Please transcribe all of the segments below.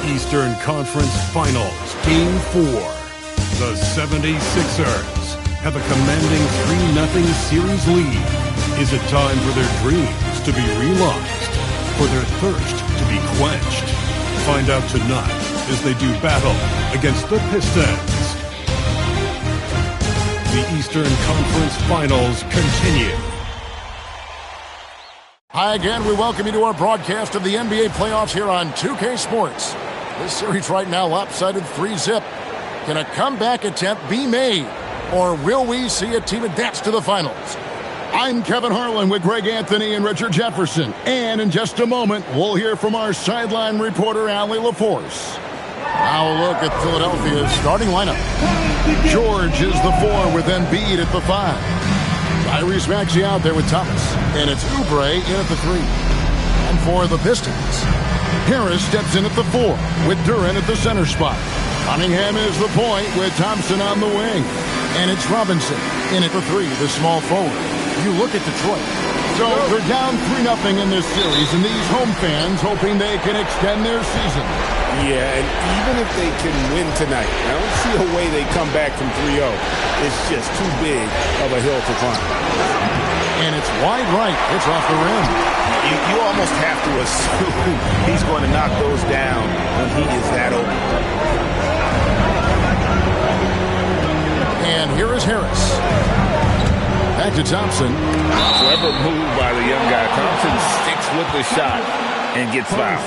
Eastern Conference Finals, Game 4. The 76ers have a commanding 3-0 series lead. Is it time for their dreams to be realized? For their thirst to be quenched? Find out tonight as they do battle against the Pistons. The Eastern Conference Finals continue. Hi again, we welcome you to our broadcast of the NBA Playoffs here on 2K Sports. This series right now lopsided 3-zip. Can a comeback attempt be made? Or will we see a team advance to the finals? I'm Kevin Harlan with Greg Anthony and Richard Jefferson. And in just a moment, we'll hear from our sideline reporter, Allie LaForce. Now a look at Philadelphia's starting lineup. George is the 4 with Embiid at the 5. Tyrese Maxey out there with Thomas. And it's Oubre in at the 3. And for the Pistons, Harris steps in at the 4 with Durant at the center spot. Cunningham is the point with Thompson on the wing. And it's Robinson in at the 3, the small forward. You look at Detroit. So they're down 3-0 in this series, and these home fans hoping they can extend their season. Yeah, and even if they can win tonight, I don't see a way they come back from 3-0. It's just too big of a hill to climb. And it's wide right. It's off the rim. You almost have to assume he's going to knock those down when he is that open. And here is Harris. Back to Thompson. Clever move by the young guy. Thompson sticks with the shot and gets fouled.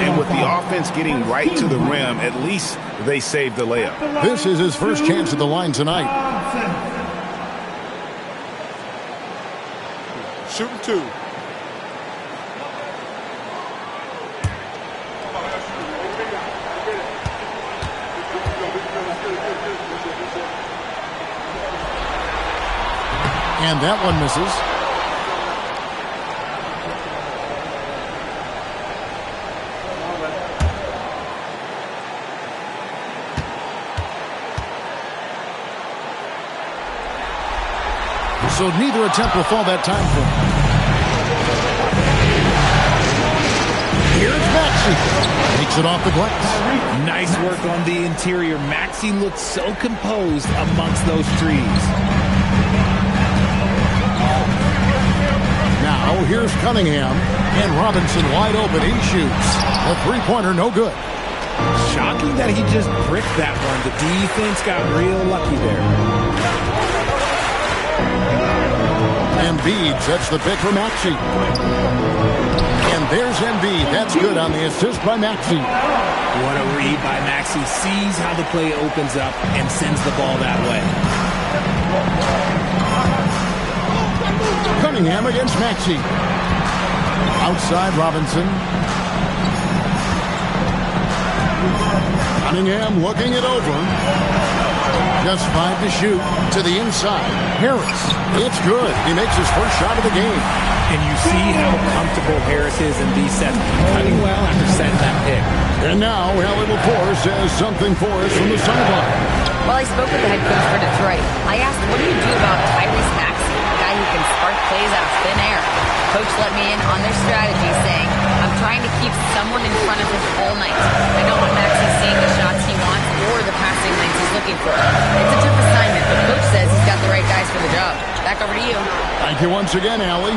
And with the offense getting right to the rim, at least they saved the layup. This is his first chance at the line tonight. Shooting 2. And that one misses. So neither attempt will fall that time for him. Here's Maxey. Takes it off the glass. Nice work on the interior. Maxey looked so composed amongst those trees. Now here's Cunningham. And Robinson wide open. He shoots. A three-pointer, no good. Shocking that he just bricked that one. The defense got real lucky there. Embiid sets the pick for Maxey. And there's Embiid. That's good on the assist by Maxey. What a read by Maxey. Sees how the play opens up and sends the ball that way. Cunningham against Maxey. Outside Robinson. Cunningham looking it over. Just 5 to shoot. To the inside. Harris. It's good. He makes his first shot of the game. And you see how comfortable Harris is in these sets. Cutting well after setting that pick. And now, Allie LaForce has something for us from the sideline. Well, I spoke with the head coach for Detroit. I asked, what do you do about Tyrese Maxey, a guy who can spark plays out of thin air? Coach let me in on their strategy, saying, I'm trying to keep someone in front of him all night. I don't want Maxey seeing the shots he wants or the passing lanes he's looking for. It's a tough assignment, but Coach says he's got the right guys for the job. Back over to you. Thank you once again, Allie.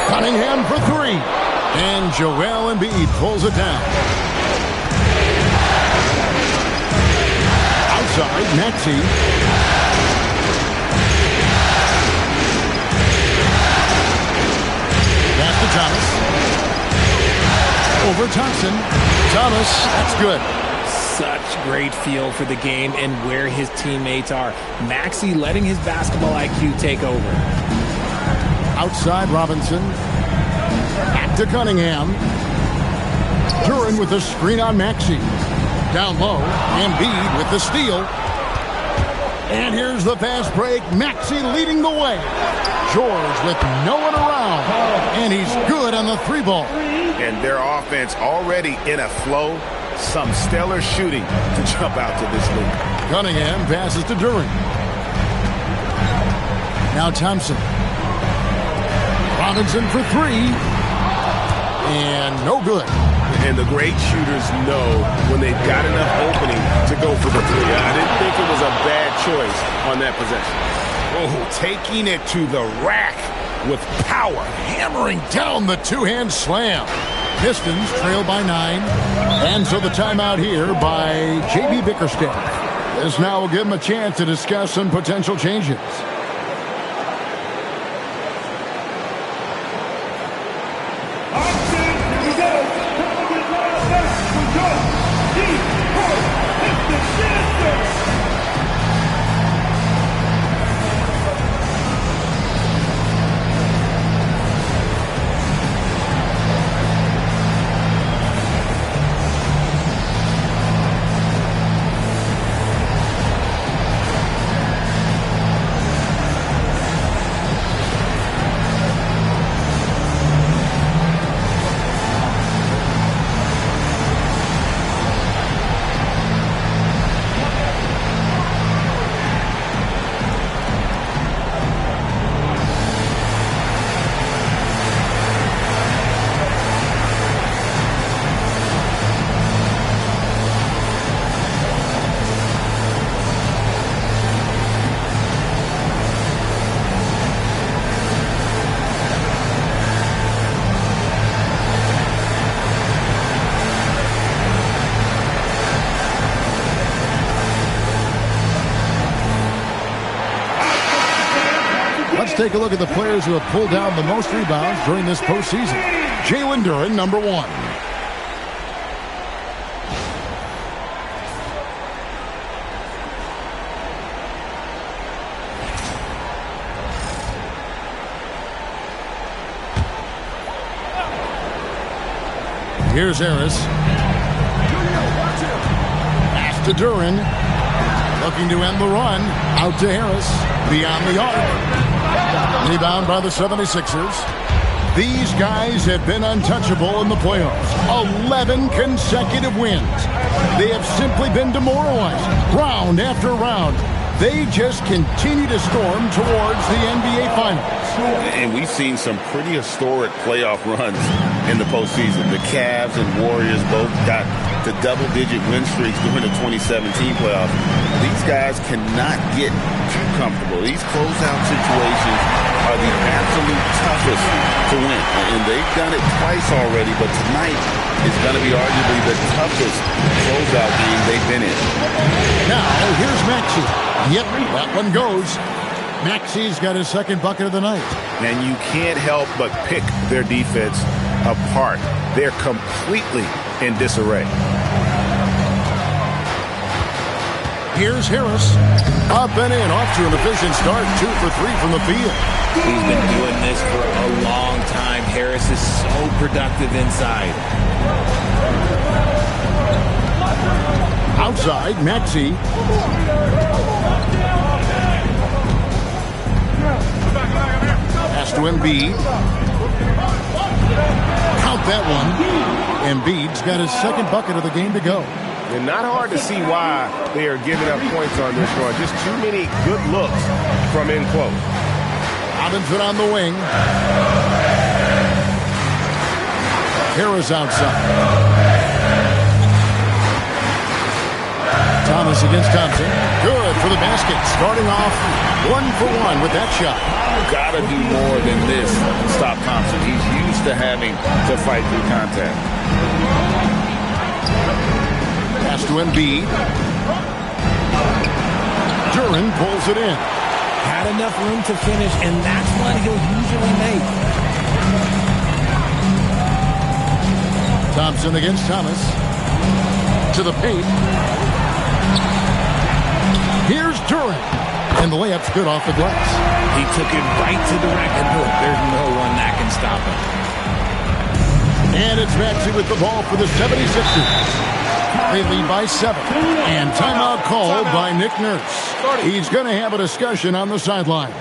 Cunningham for 3. And Joel Embiid pulls it down. Outside, Maxey. Pass to Thomas. Over Thompson. Thomas, that's good. Such great feel for the game and where his teammates are. Maxey letting his basketball IQ take over. Outside Robinson. Back to Cunningham. Duran with the screen on Maxey. Down low. Embiid with the steal. And here's the fast break. Maxey leading the way. George with no one around. And he's good on the 3-ball. And their offense already in a flow. Some stellar shooting to jump out to this lead. Cunningham passes to Duran. Now Thompson. Robinson for 3. And no good. And the great shooters know when they've got enough opening to go for the three. I didn't think it was a bad choice on that possession. Oh, taking it to the rack with power, hammering down the two-hand slam. Pistons trail by 9. And so the timeout here by J.B. Bickerstaff. This now will give him a chance to discuss some potential changes. Let's take a look at the players who have pulled down the most rebounds during this postseason. Jalen Duren, number 1. Here's Harris. Pass to Duren. Looking to end the run. Out to Harris. Beyond the arc. Rebound by the 76ers. These guys have been untouchable in the playoffs. 11 consecutive wins. They have simply been demoralized. Round after round. They just continue to storm towards the NBA Finals. And we've seen some pretty historic playoff runs in the postseason. The Cavs and Warriors both got to double-digit win streaks during the 2017 playoffs. These guys cannot get too comfortable. These closeout situations are the absolute toughest to win. And they've done it twice already, but tonight is going to be arguably the toughest closeout game they've been in. Now, here's Maxey. Yep, that one goes. Maxey's got his second bucket of the night. And you can't help but pick their defense apart. They're completely in disarray. Here's Harris. Up and in, off to an efficient start. 2 for 3 from the field. He's been doing this for a long time. Harris is so productive inside. Outside, Maxey. Pass to Embiid. Count that one. Embiid's got his second bucket of the game to go. And not hard to see why they are giving up points on this run. Just too many good looks from in close. Robinson on the wing. Harris outside. Thomas against Thompson. Good for the basket. Starting off 1 for 1 with that shot. Got to do more than this to stop Thompson. He's used to having to fight through contact. Pass to Embiid. Duren pulls it in. Had enough room to finish, and that's one he'll usually make. Thompson against Thomas. To the paint. Here's Duren. And the layup's good off the glass. He took it right to the rack, and look, there's no one that can stop him. And it's Maxey with the ball for the 76ers. They lead by 7. And timeout called by Nick Nurse. He's going to have a discussion on the sideline.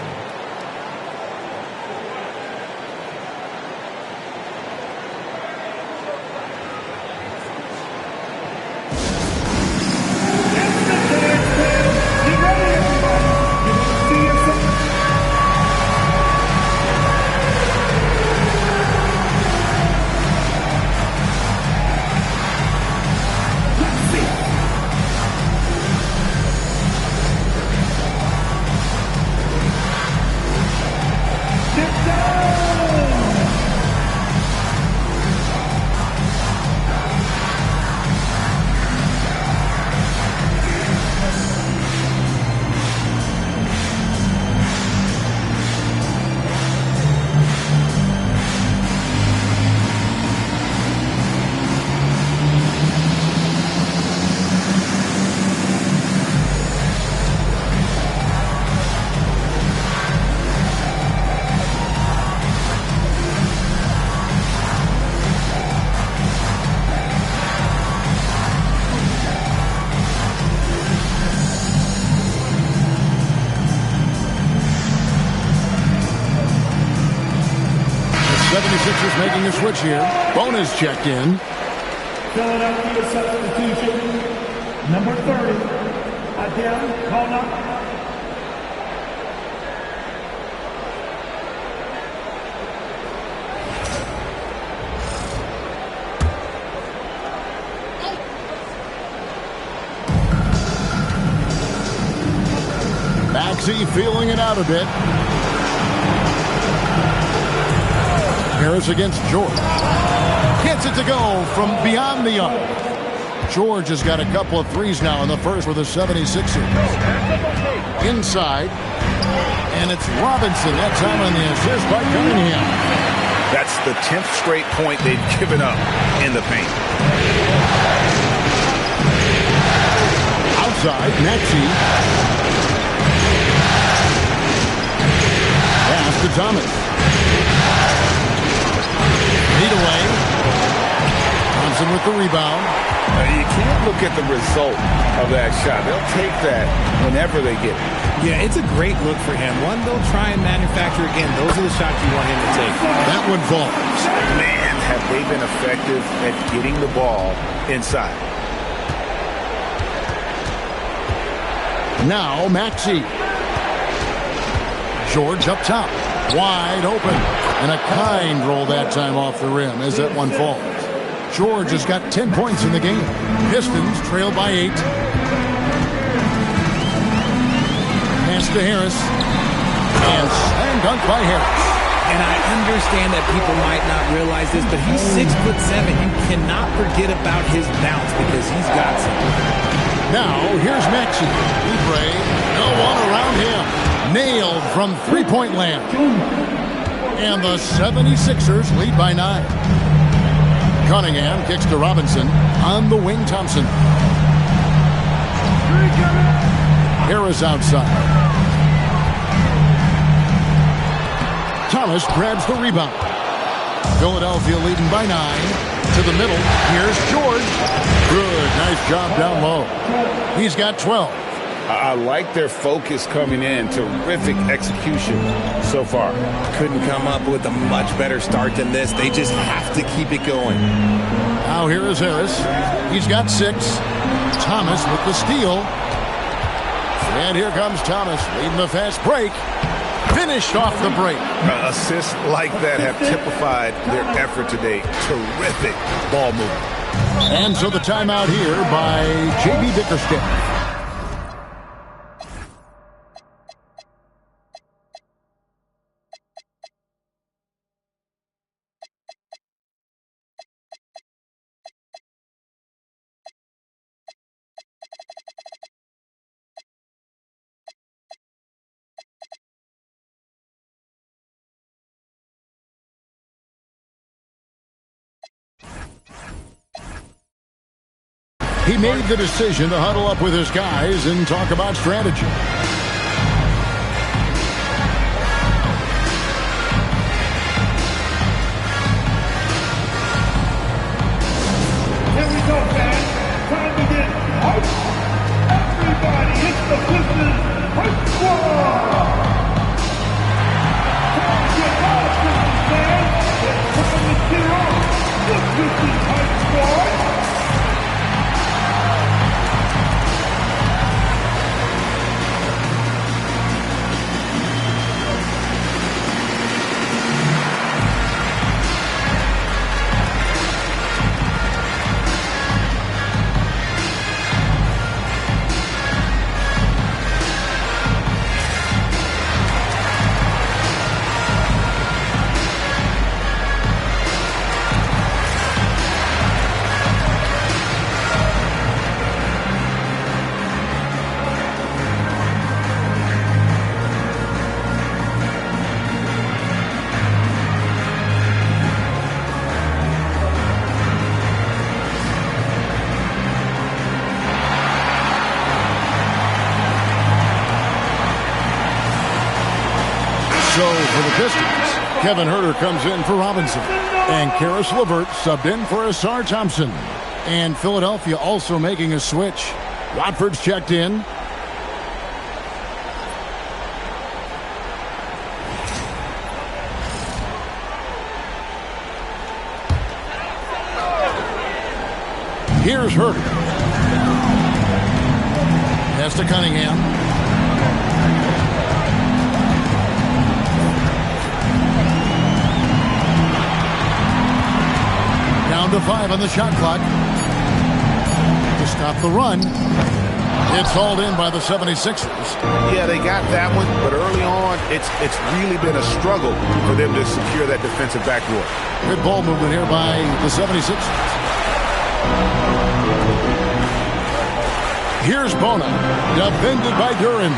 Sixers making a switch here. Bonus checked in. Philadelphia substitution, number 30, Adele Kona. Maxey feeling it out a bit. Harris against George. Gets it to go from beyond the arc. George has got a couple of threes now in the first for the 76ers. Inside. And it's Robinson. That time on the assist by Cunningham. That's the 10th straight point they've given up in the paint. Outside, Maxey. Pass to Thomas. Lead away. Thompson with the rebound. You can't look at the result of that shot. They'll take that whenever they get it. Yeah, it's a great look for him. One they'll try and manufacture again. Those are the shots you want him to take. That one falls. Man, have they been effective at getting the ball inside. Now Maxey. George up top. Wide open. And a kind roll that time off the rim as that one falls. George has got 10 points in the game. Pistons trail by 8. Pass to Harris. And slam dunk by Harris. And I understand that people might not realize this, but he's 6'7". You cannot forget about his bounce because he's got something. Now here's Maxey. Oubre. No one around him. Nailed from three-point land. And the 76ers lead by 9. Cunningham kicks to Robinson. On the wing, Thompson. Harris outside. Thomas grabs the rebound. Philadelphia leading by 9. To the middle. Here's George. Good. Nice job down low. He's got 12. I like their focus coming in. Terrific execution so far. Couldn't come up with a much better start than this. They just have to keep it going. Now here is Harris. He's got 6. Thomas with the steal. And here comes Thomas leading the fast break. Finished off the break. Assists like that have typified their effort today. Terrific ball movement. And so the timeout here by J.B. Bickerstaff. He made the decision to huddle up with his guys and talk about strategy. Here we go, fans. Time to get hyped. Everybody, it's the Pistons Hype Squad. Time to get out, Pistons fans. It's time to cheer on the Pistons Hype Squad. So for the Pistons, Kevin Huerter comes in for Robinson. And Karis LeVert subbed in for Asar Thompson. And Philadelphia also making a switch. Watford's checked in. Here's Herter. Pass to Cunningham. Down to 5 on the shot clock. To stop the run. It's hauled in by the 76ers. Yeah, they got that one, but early on, it's really been a struggle for them to secure that defensive backboard. Good ball movement here by the 76ers. Here's Bona, defended by Duran.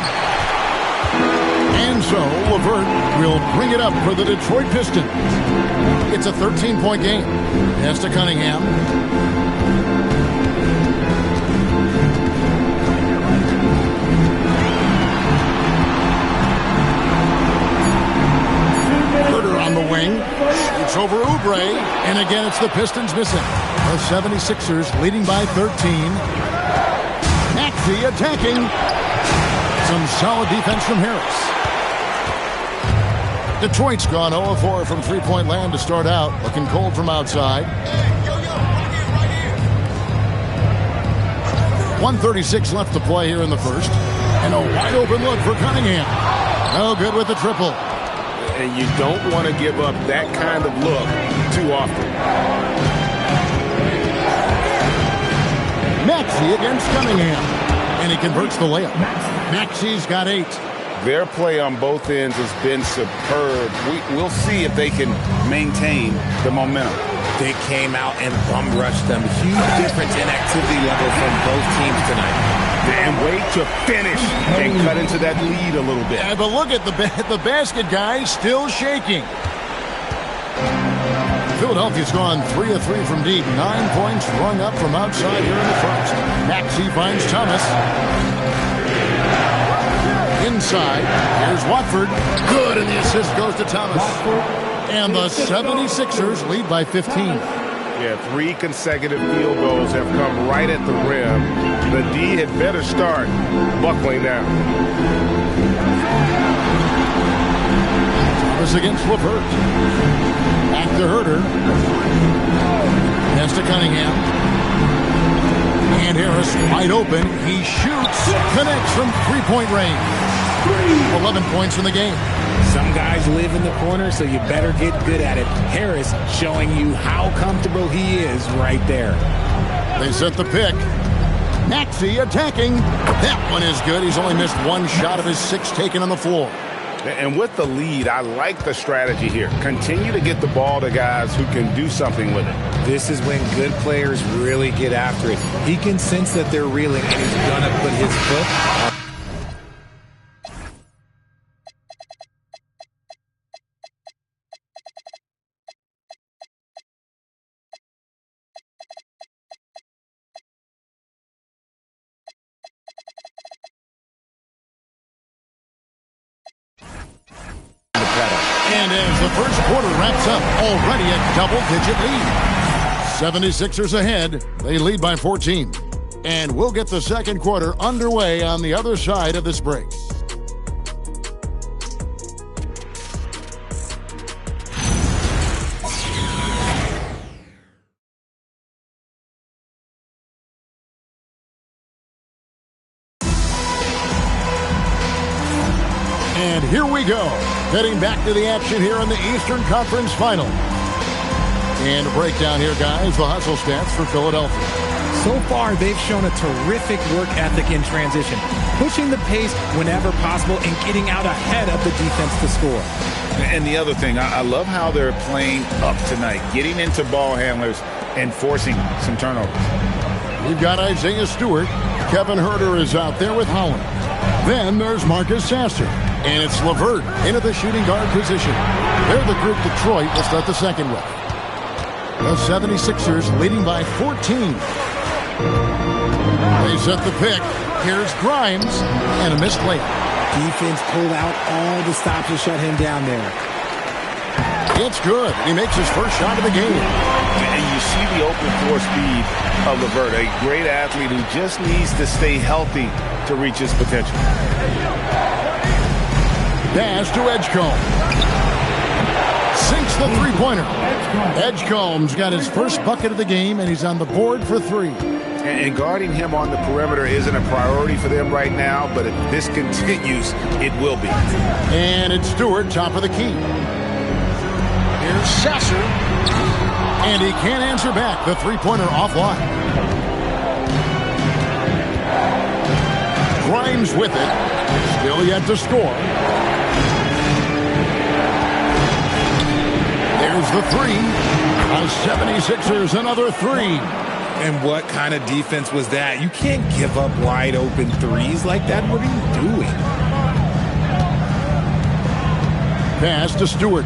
And so, LeVert will bring it up for the Detroit Pistons. It's a 13-point game. Pass to Cunningham. Herter on the wing. It's over Oubre. And again, it's the Pistons missing. The 76ers leading by 13. Maxey attacking. Some solid defense from Harris. Detroit's gone 0-4 from three-point land to start out. Looking cold from outside. 1:36 left to play here in the first. And a wide open look for Cunningham. No good with the triple. And you don't want to give up that kind of look too often. Maxey against Cunningham. And he converts the layup. Maxey's got 8. Their play on both ends has been superb. We'll see if they can maintain the momentum. They came out and bum rushed them. Huge difference in activity level from both teams tonight. And wait to finish and cut into that lead a little bit. Yeah, but look at the basket guy still shaking. Philadelphia's gone 3 of 3 from deep. 9 points rung up from outside here in the first. Maxey finds Thomas. Inside, here's Watford. Good, and the assist goes to Thomas. And the 76ers lead by 15. Yeah, 3 consecutive field goals have come right at the rim. The D had better start buckling down. Thomas against LeVert. Back to Herter. Pass to Cunningham. And Harris wide open. He shoots. Connects from three-point range. 11 points in the game. Some guys live in the corner, so you better get good at it. Harris showing you how comfortable he is right there. They set the pick. Maxey attacking. That one is good. He's only missed 1 shot of his 6 taken on the floor. And with the lead, I like the strategy here. Continue to get the ball to guys who can do something with it. This is when good players really get after it. He can sense that they're reeling, and he's going to put his foot on. And as the first quarter wraps up, already a double-digit lead. 76ers ahead. They lead by 14. And we'll get the second quarter underway on the other side of this break. And here we go. Heading back to the action here in the Eastern Conference Final. And a breakdown here, guys. The hustle stats for Philadelphia. So far, they've shown a terrific work ethic in transition, pushing the pace whenever possible and getting out ahead of the defense to score. And the other thing, I love how they're playing up tonight, getting into ball handlers and forcing some turnovers. We've got Isaiah Stewart. Kevin Herter is out there with Holland. Then there's Marcus Sasser. And it's LeVert into the shooting guard position. They're the group Detroit will start the second with. The 76ers leading by 14. They set the pick. Here's Grimes. And a missed layup. Defense pulled out all the stops to shut him down there. It's good. He makes his first shot of the game. And you see the open floor speed of LeVert, a great athlete who just needs to stay healthy to reach his potential. Dash to Edgecombe. Sinks the three-pointer. Edgecombe's got his first bucket of the game, and he's on the board for 3. And guarding him on the perimeter isn't a priority for them right now, but if this continues, it will be. And it's Stewart, top of the key. Here's Sasser. And he can't answer back. The three-pointer offline. Grimes with it. Still yet to score. There's the three. The 76ers, another three. And what kind of defense was that? You can't give up wide open threes like that. What are you doing? Pass to Stewart.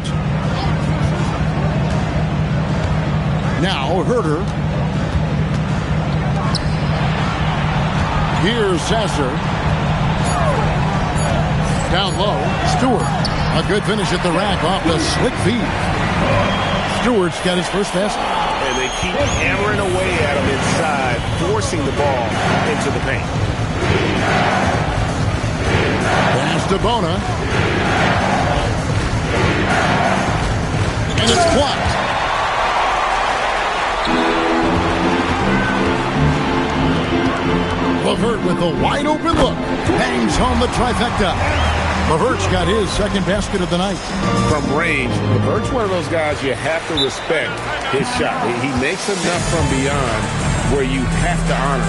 Now Herter. Here's Sasser. Down low, Stewart. A good finish at the rack off the slick feed. Stewart's got his first basket. And they keep hammering away at him inside, forcing the ball into the paint. Pass to Bona. And it's blocked. LeVert with a wide open look. Bangs home the trifecta. LeVert's got his second basket of the night. From range, LeVert's one of those guys you have to respect his shot. He makes enough from beyond where you have to honor.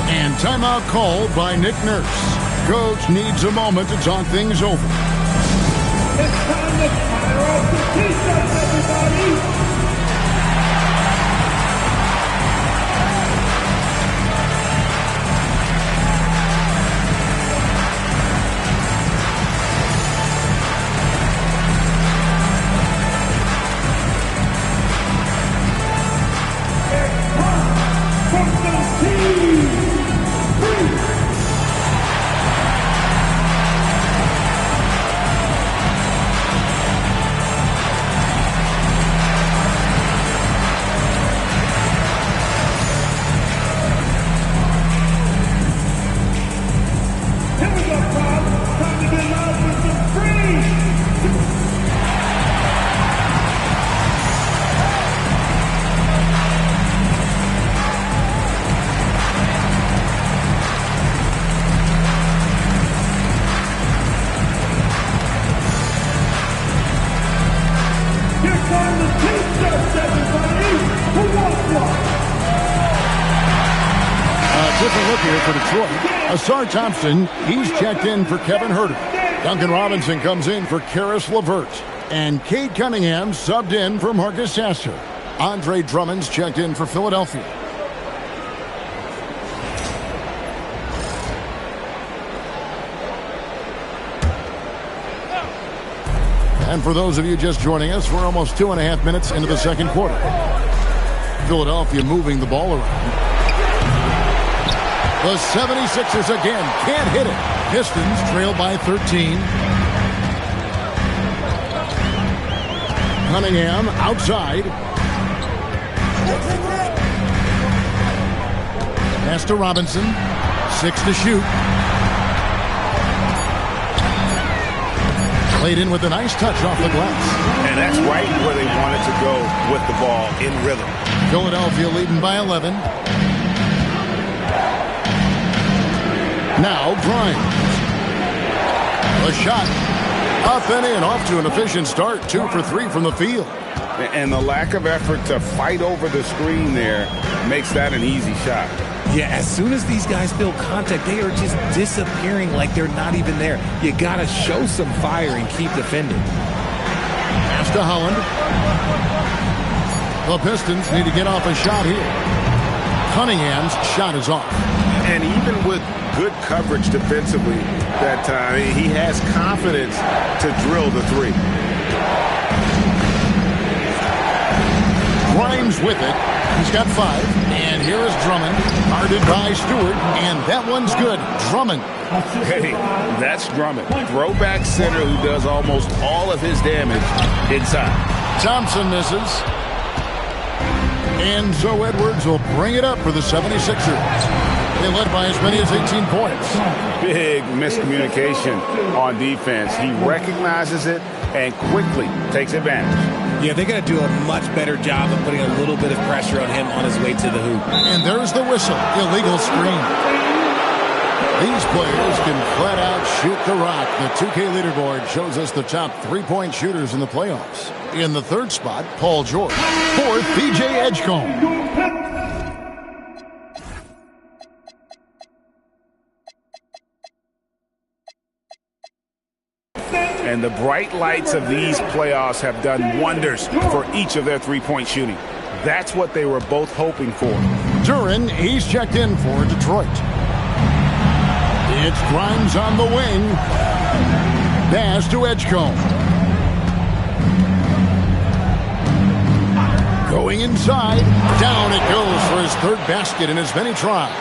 And timeout called by Nick Nurse. Coach needs a moment to talk things over. It's time to fire off the Pistons, everybody! Different look here for Detroit. Asar Thompson, he's checked in for Kevin Herter. Duncan Robinson comes in for Karis LeVert. And Cade Cunningham subbed in for Marcus Sasser. Andre Drummond's checked in for Philadelphia. And for those of you just joining us, we're almost 2.5 minutes into the second quarter. Philadelphia moving the ball around. The 76ers again can't hit it. Pistons trail by 13. Cunningham outside. Pass to Robinson. 6 to shoot. Played in with a nice touch off the glass. And that's right where they wanted to go with the ball, in rhythm. Philadelphia leading by 11. Now Grimes. A shot. Up and in, off to an efficient start. 2 for 3 from the field. And the lack of effort to fight over the screen there makes that an easy shot. Yeah, as soon as these guys feel contact, they are just disappearing like they're not even there. You got to show some fire and keep defending. Pass to Holland. The Pistons need to get off a shot here. Cunningham's shot is off. And even with good coverage defensively that time, he has confidence to drill the three. Grimes with it. He's got 5. And here is Drummond. Guarded by Stewart. And that one's good. Drummond. Hey, that's Drummond. Throwback center who does almost all of his damage inside. Thompson misses. And so Edwards will bring it up for the 76ers. They led by as many as 18 points. Big miscommunication on defense. He recognizes it and quickly takes advantage. Yeah, they got to do a much better job of putting a little bit of pressure on him on his way to the hoop. And there's the whistle. Illegal screen. These players can flat out shoot the rock. The 2K leaderboard shows us the top three-point shooters in the playoffs. In the third spot, Paul George. Fourth, BJ Edgecombe. And the bright lights of these playoffs have done wonders for each of their three-point shooting. That's what they were both hoping for. Duren, he's checked in for Detroit. It's Grimes on the wing. Pass to Edgecombe. Going inside. Down it goes for his third basket in as many tries.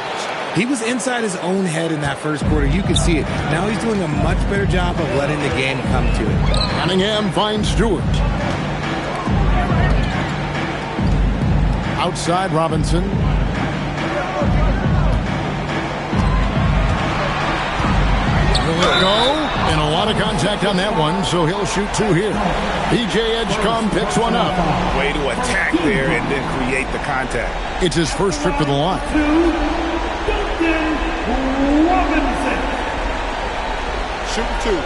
He was inside his own head in that first quarter. You could see it. Now he's doing a much better job of letting the game come to him. Cunningham finds Stewart. Outside Robinson. Will it go? And a lot of contact on that one, so he'll shoot two here. BJ Edgecombe picks one up. Way to attack there and then create the contact. It's his first trip to the line. Robinson. Shoot two.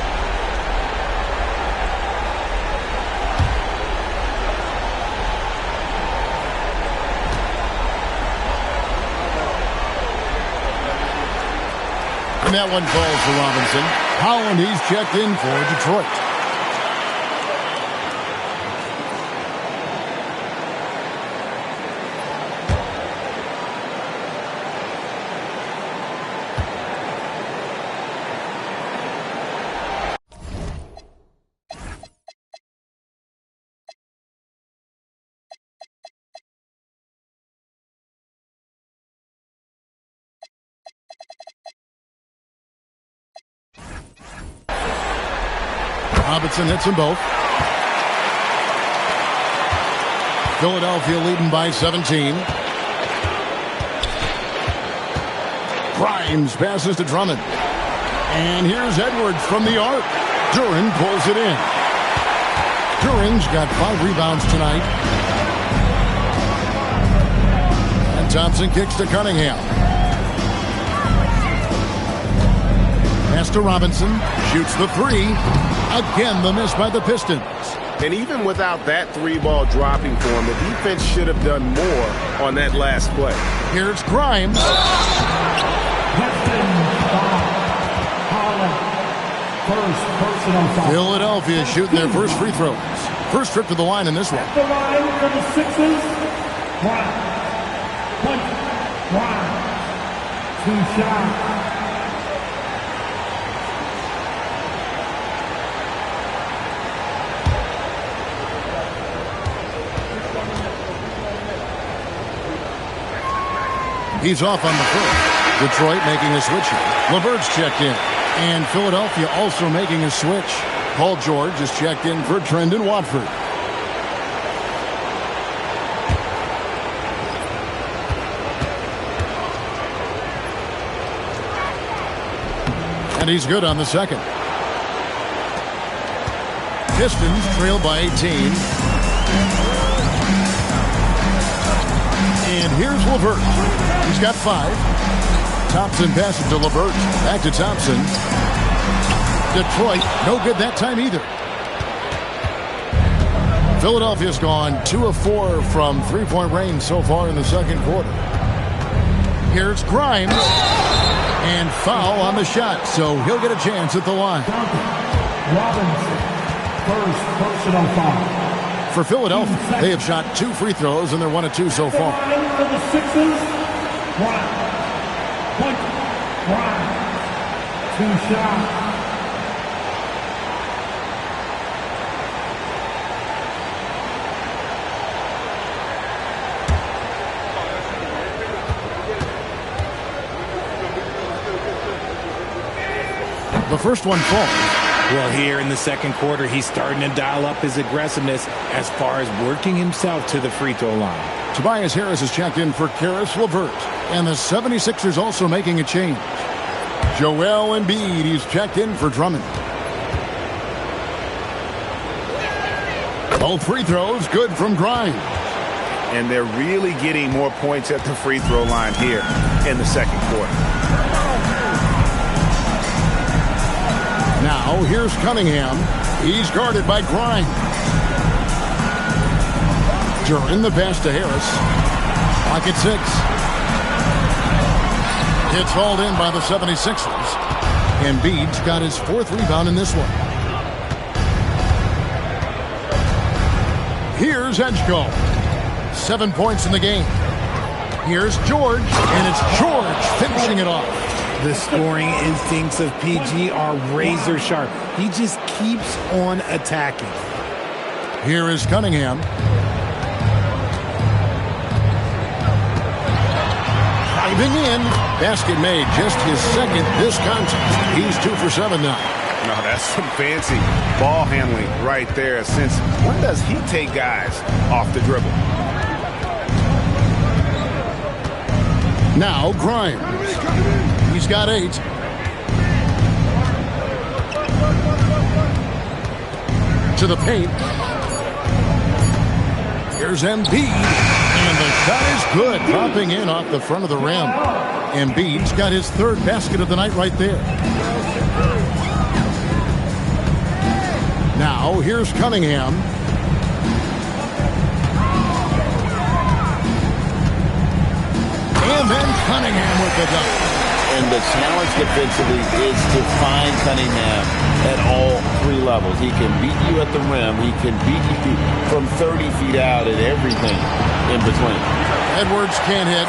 And that one falls for Robinson. Holland, he's checked in for Detroit. Robinson hits them both. Philadelphia leading by 17. Grimes passes to Drummond. And here's Edwards from the arc. Duren pulls it in. Duren's got 5 rebounds tonight. And Thompson kicks to Cunningham. Pass to Robinson. Shoots the three. Again, the miss by the Pistons. And even without that three-ball dropping for him, the defense should have done more on that last play. Here's Grimes. Philadelphia shooting their first free throws. First trip to the line in this one. The line for the Sixers. Point. 2 shots. He's off on the foot. Detroit making a switch here. LeVert's checked in. And Philadelphia also making a switch. Paul George is checked in for Trendon Watford. And he's good on the second. Pistons trail by 18. And here's LeVert. He's got 5. Thompson passes to LeVert. Back to Thompson. Detroit, no good that time either. Philadelphia's gone 2 of 4 from three-point range so far in the second quarter. Here's Grimes. And foul on the shot, so he'll get a chance at the line. Robinson, first personal foul. For Philadelphia, they have shot 2 free throws, and they're 1 of 2 so far. For the Sixers, point. 2 shots. The first one falls. Well, here in the second quarter, he's starting to dial up his aggressiveness as far as working himself to the free throw line. Tobias Harris is checked in for Karis LeVert. And the 76ers also making a change. Joel Embiid, he's checked in for Drummond. Both free throws good from Grimes. And they're really getting more points at the free throw line here in the second quarter. Now here's Cunningham. He's guarded by Grimes. During the pass to Harris. Clock at 6. It's hauled in by the 76ers. Embiid's got his 4th rebound in this one. Here's Edgecombe. 7 points in the game. Here's George, and it's George finishing it off. The scoring instincts of PG are razor sharp. He just keeps on attacking. Here is Cunningham. Driving in. Basket made, just his second this contest. He's 2 for 7 now. No, that's some fancy ball handling right there. Since when does he take guys off the dribble? Now Grimes. He's got 8. To the paint. Here's Embiid. And the shot is good. Dropping in off the front of the rim. Embiid's got his 3rd basket of the night right there. Now here's Cunningham. And then Cunningham with the dunk. And the challenge defensively is to find Cunningham at all 3 levels. He can beat you at the rim. He can beat you from 30 feet out and everything in between. Edwards can't hit.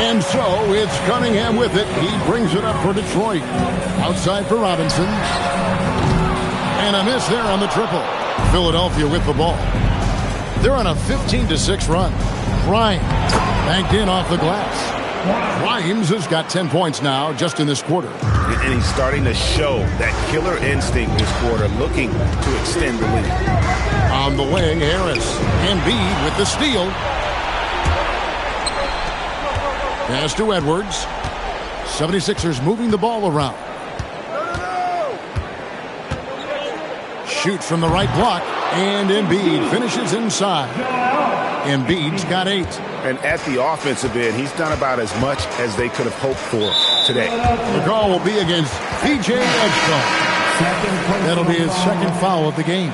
And so it's Cunningham with it. He brings it up for Detroit. Outside for Robinson. And a miss there on the triple. Philadelphia with the ball. They're on a 15-6 run. Grimes banked in off the glass. Grimes has got 10 points now just in this quarter. And he's starting to show that killer instinct this quarter, looking to extend the lead. On the wing, Harris. Embiid with the steal. Pass to Edwards. 76ers moving the ball around. Shoots from the right block, and Embiid finishes inside. Embiid's got 8. And at the offensive end, he's done about as much as they could have hoped for today. The call will be against PJ Edgecombe. That'll be his 2nd foul of the game.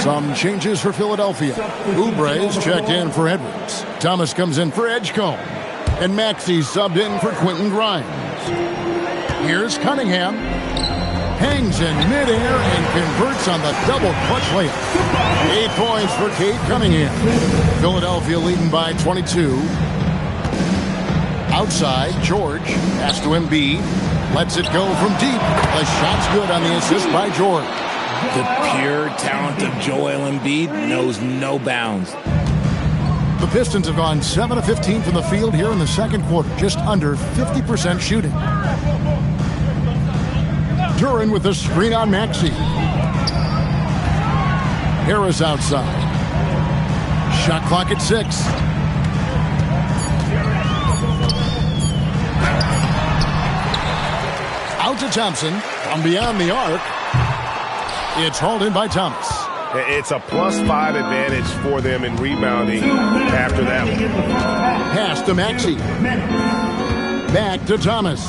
Some changes for Philadelphia. Oubre's checked in for Edwards. Thomas comes in for Edgecombe. And Maxey subbed in for Quentin Grimes. Here's Cunningham. Hangs in midair and converts on the double clutch layup. 8 points for Cade Cunningham. Philadelphia leading by 22. Outside, George. Pass to Embiid. Lets it go from deep. The shot's good on the assist by George. The pure talent of Joel Embiid knows no bounds. The Pistons have gone 7 of 15 from the field here in the second quarter. Just under 50% shooting. Duran with the screen on Maxey. Harris outside. Shot clock at 6. Out to Thompson. From beyond the arc. It's hauled in by Thomas. It's a +5 advantage for them in rebounding after that one. Pass to Maxey. Back to Thomas.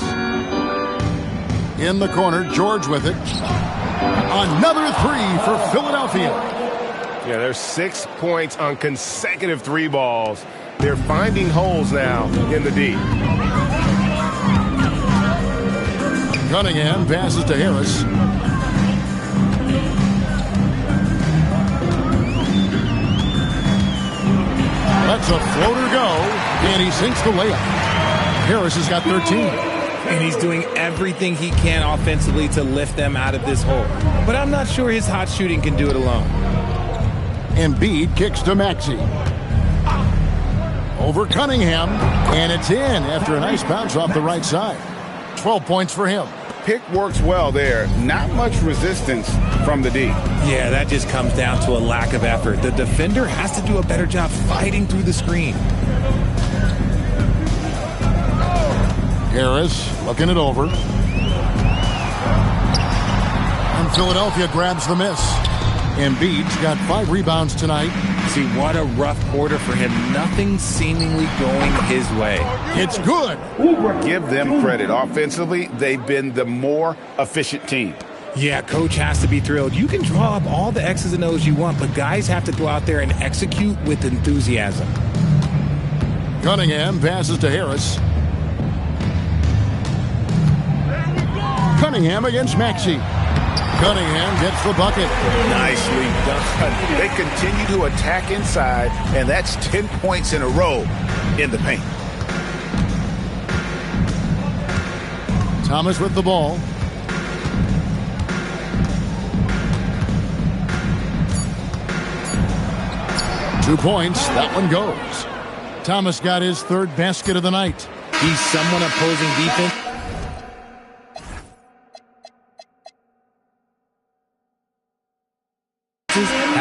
In the corner, George with it. Another 3 for Philadelphia. Yeah, there's 6 points on consecutive 3 balls. They're finding holes now in the D. Cunningham passes to Harris. Lets a floater go, and he sinks the layup. Harris has got 13. And he's doing everything he can offensively to lift them out of this hole. But I'm not sure his hot shooting can do it alone. Embiid kicks to Maxey. Over Cunningham, and it's in after a nice bounce off the right side. 12 points for him. Pick works well there. Not much resistance from the D. Yeah, that just comes down to a lack of effort. The defender has to do a better job fighting through the screen. Harris looking it over. And Philadelphia grabs the miss. Embiid's got 5 rebounds tonight. See, what a rough quarter for him. Nothing seemingly going his way. It's good. Give them credit. Offensively, they've been the more efficient team. Yeah, coach has to be thrilled. You can draw up all the X's and O's you want, but guys have to go out there and execute with enthusiasm. Cunningham passes to Harris. Cunningham against Maxey. Cunningham gets the bucket. Nicely done. They continue to attack inside, and that's 10 points in a row in the paint. Thomas with the ball. Two points. That one goes. Thomas got his 3rd basket of the night. He's someone opposing defense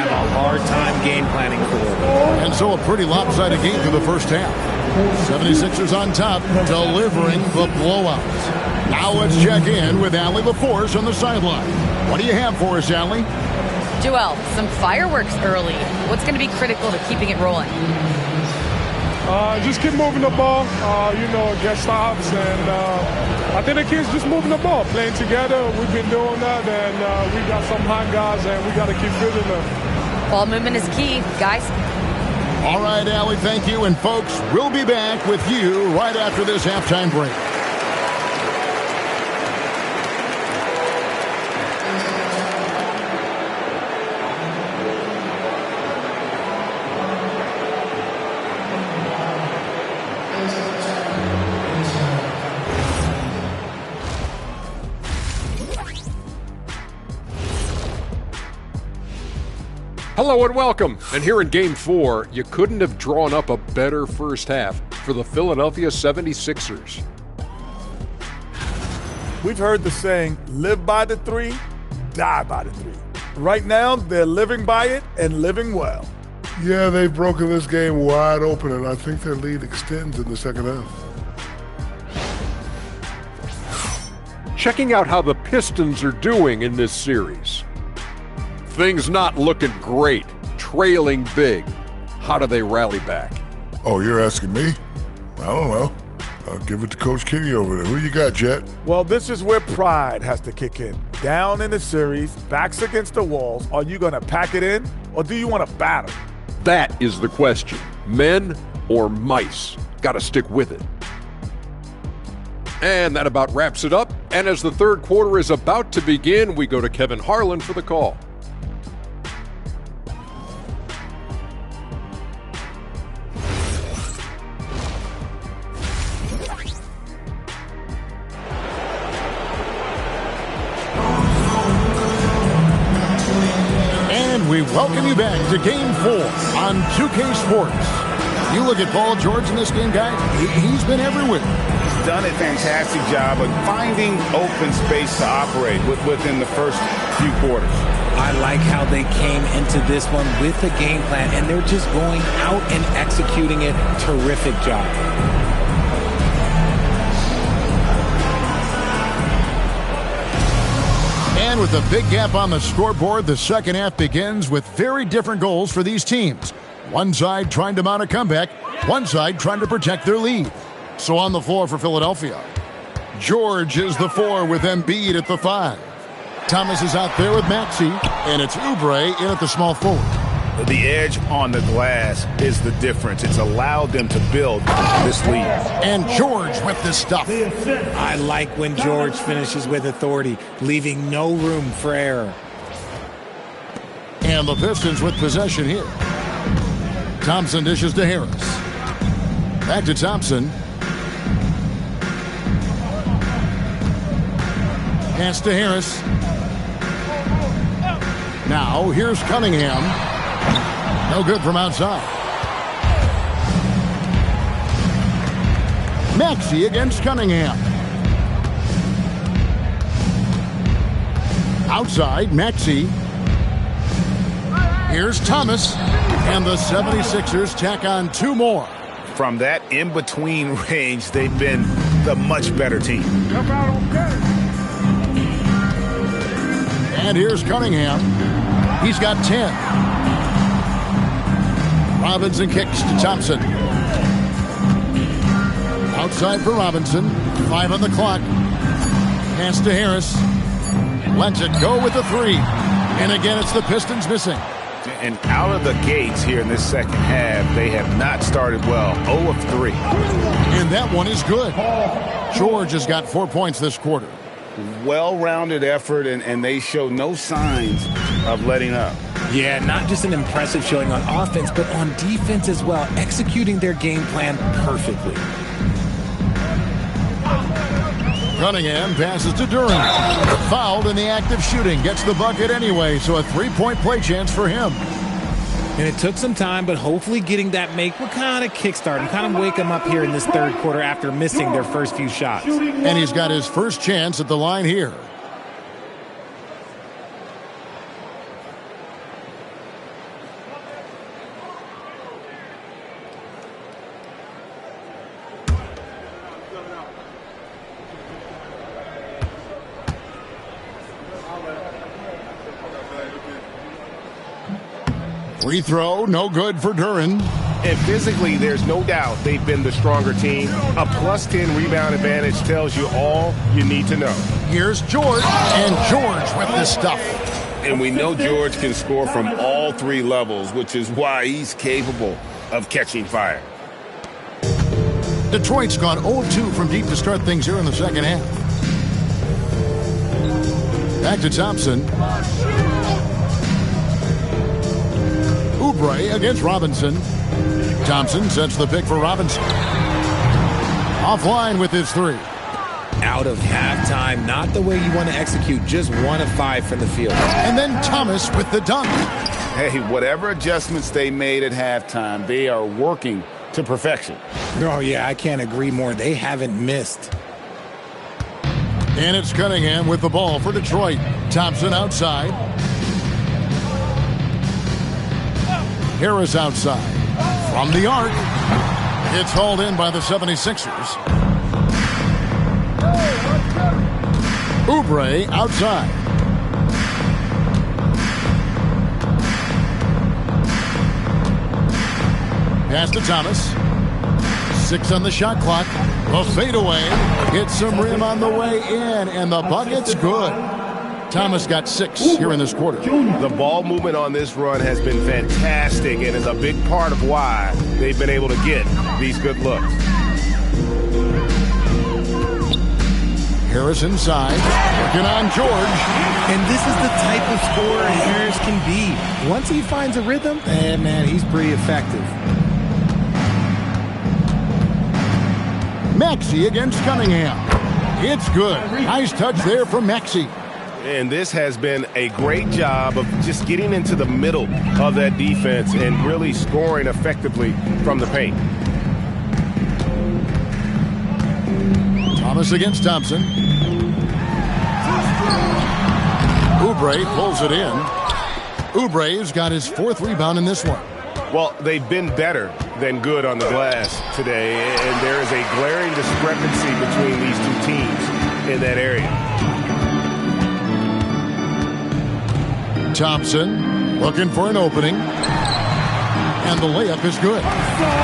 have a hard time game planning for. And so a pretty lopsided game for the first half. 76ers on top, delivering the blowout. Now let's check in with Allie LaForce on the sideline. What do you have for us, Allie? Joel, some fireworks early. What's going to be critical to keeping it rolling? Just keep moving the ball, get stops, and I think the kids just moving the ball, playing together. We've been doing that, and we got some hot guys, and we got to keep feeding them. Ball movement is key, guys. All right, Allie, thank you. And folks, we'll be back with you right after this halftime break. Hello and welcome. And here in Game 4, you couldn't have drawn up a better first half for the Philadelphia 76ers. We've heard the saying, live by the 3, die by the 3. Right now, they're living by it and living well. Yeah, they've broken this game wide open, and I think their lead extends in the second half. Checking out how the Pistons are doing in this series. Things not looking great, trailing big. How do they rally back? Oh, you're asking me? I don't know. I'll give it to Coach Kenny over there. Who you got, Jet? Well, this is where pride has to kick in. Down in the series, backs against the walls, are you going to pack it in, or do you want to battle? That is the question. Men or mice? Got to stick with it. And that about wraps it up. And as the third quarter is about to begin, we go to Kevin Harlan for the call. We welcome you back to Game 4 on 2K Sports. You look at Paul George in this game, guy, he's been everywhere. He's done a fantastic job of finding open space to operate within the first few quarters. I like how they came into this one with a game plan, and they're just going out and executing it. Terrific job. And with a big gap on the scoreboard, the second half begins with very different goals for these teams. One side trying to mount a comeback, one side trying to protect their lead. So on the floor for Philadelphia, George is the 4 with Embiid at the 5. Thomas is out there with Maxey, and it's Oubre in at the small forward. The edge on the glass is the difference. It's allowed them to build this lead. And George with the stuff. I like when George finishes with authority, leaving no room for error. And the Pistons with possession here. Thompson dishes to Harris. Back to Thompson. Pass to Harris. Now here's Cunningham. No good from outside. Maxey against Cunningham. Outside, Maxey. Here's Thomas. And the 76ers tack on 2 more. From that in-between range, they've been the much better team. And here's Cunningham. He's got 10. Robinson kicks to Thompson. Outside for Robinson. 5 on the clock. Pass to Harris. Lets it go with the 3. And again, it's the Pistons missing. And out of the gates here in this second half, they have not started well. 0 of 3. And that one is good. George has got 4 points this quarter. Well-rounded effort, and they show no signs of letting up. Yeah, not just an impressive showing on offense, but on defense as well, executing their game plan perfectly. Cunningham passes to Duren. Fouled in the act of shooting. Gets the bucket anyway, so a 3-point play chance for him. And it took some time, but hopefully getting that make will kind of kickstart and kind of wake them up here in this third quarter after missing their first few shots. And he's got his first chance at the line here. Free throw, no good for Duren. And physically, there's no doubt they've been the stronger team. A plus 10 rebound advantage tells you all you need to know. Here's George, and George with the stuff. And we know George can score from all 3 levels, which is why he's capable of catching fire. Detroit's gone 0-2 from deep to start things here in the second half. Back to Thompson. Oubre against Robinson. Thompson sets the pick for Robinson. Offline with his 3. Out of halftime, not the way you want to execute, just 1 of 5 from the field. And then Thomas with the dunk. Hey, whatever adjustments they made at halftime, they are working to perfection. Oh, yeah, I can't agree more. They haven't missed. And it's Cunningham with the ball for Detroit. Thompson outside. Harris outside. From the arc. It's hauled in by the 76ers. Oubre outside. Pass to Thomas. 6 on the shot clock. A fadeaway. Hits some rim on the way in, and the bucket's good. Thomas got 6 here in this quarter. The ball movement on this run has been fantastic and is a big part of why they've been able to get these good looks. Harris inside, working on George. And this is the type of scorer Harris can be. Once he finds a rhythm, man, he's pretty effective. Maxey against Cunningham. It's good. Nice touch there from Maxey. And this has been a great job of just getting into the middle of that defense and really scoring effectively from the paint. Thomas against Thompson. Oubre pulls it in. Oubre's got his 4th rebound in this one. Well, they've been better than good on the glass today, and there is a glaring discrepancy between these 2 teams in that area. Thompson looking for an opening. And the layup is good.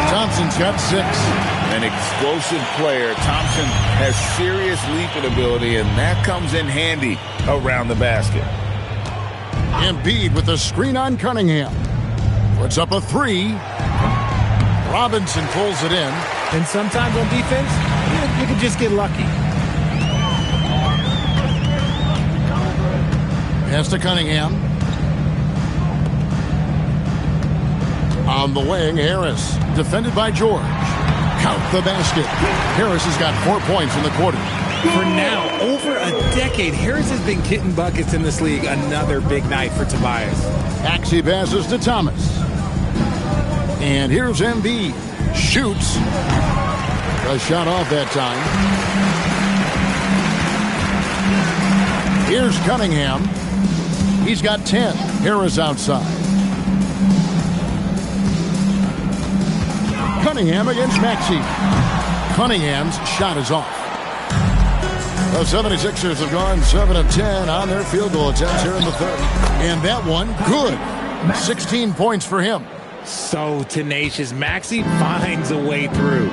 Thompson's got 6. An explosive player. Thompson has serious leaping ability, and that comes in handy around the basket. Embiid with a screen on Cunningham. Puts up a 3. Robinson pulls it in. And sometimes on defense, you can just get lucky. Pass to Cunningham. On the wing, Harris. Defended by George. Count the basket. Harris has got 4 points in the quarter. For now, over a decade, Harris has been getting buckets in this league. Another big night for Tobias. Maxey passes to Thomas. And here's Embiid. Shoots. A shot off that time. Here's Cunningham. He's got 10. Harris outside. Cunningham against Maxey. Cunningham's shot is off. The 76ers have gone 7 of 10 on their field goal attempts here in the third. And that one, good. 16 points for him. So tenacious. Maxey finds a way through.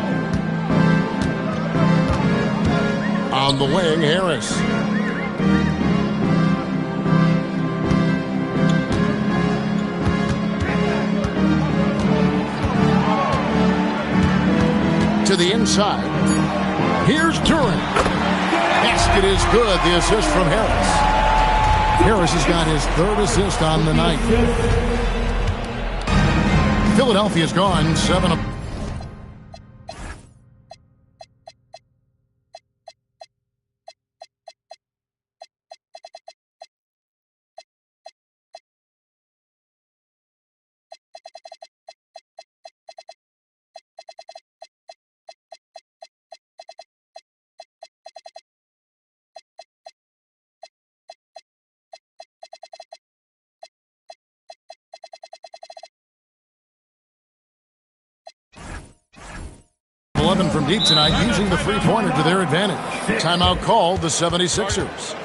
On the wing, Harris. To the inside. Here's Duran. Basket is good. The assist from Harris. Harris has got his third assist on the night. Philadelphia's gone 7 of... from deep tonight, using the three-pointer to their advantage. Timeout called the 76ers.